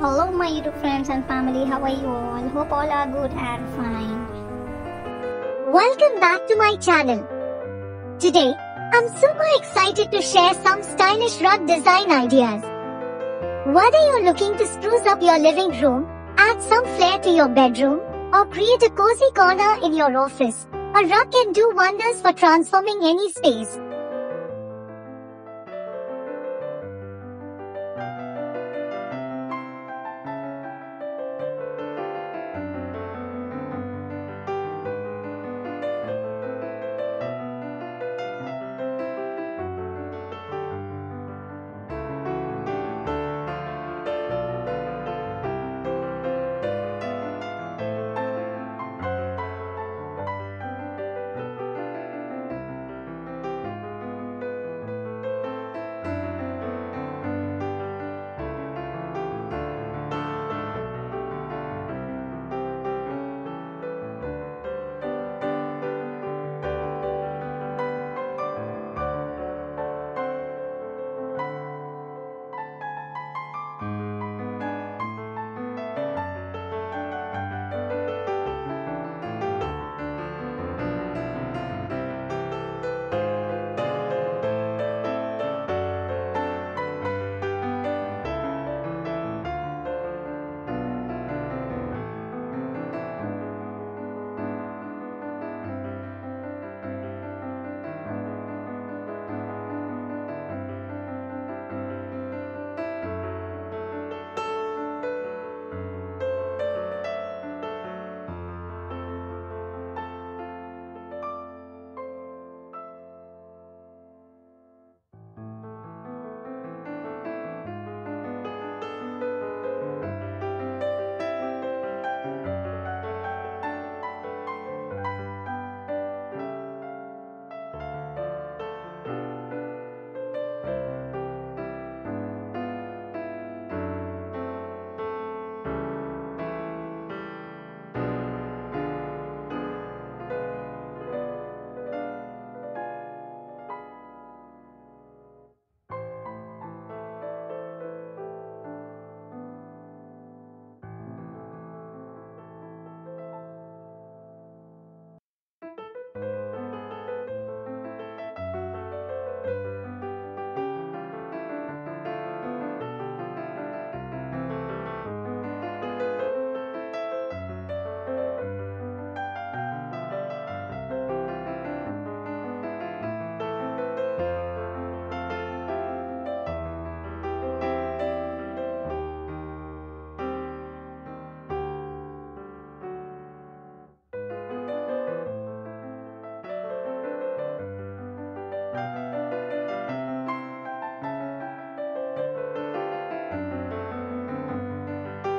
Hello my YouTube friends and family, how are you all? Hope all are good and fine. Welcome back to my channel. Today, I'm super excited to share some stylish rug design ideas. Whether you're looking to spruce up your living room, add some flair to your bedroom, or create a cozy corner in your office, a rug can do wonders for transforming any space.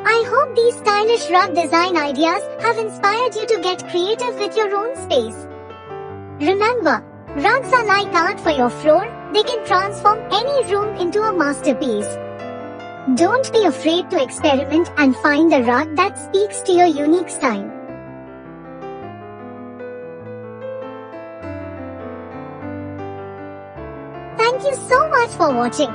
I hope these stylish rug design ideas have inspired you to get creative with your own space. Remember, rugs are like art for your floor. They can transform any room into a masterpiece. Don't be afraid to experiment and find a rug that speaks to your unique style. Thank you so much for watching.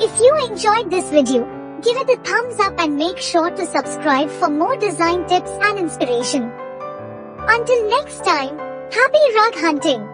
If you enjoyed this video, give it a thumbs up and make sure to subscribe for more design tips and inspiration. Until next time, happy rug hunting!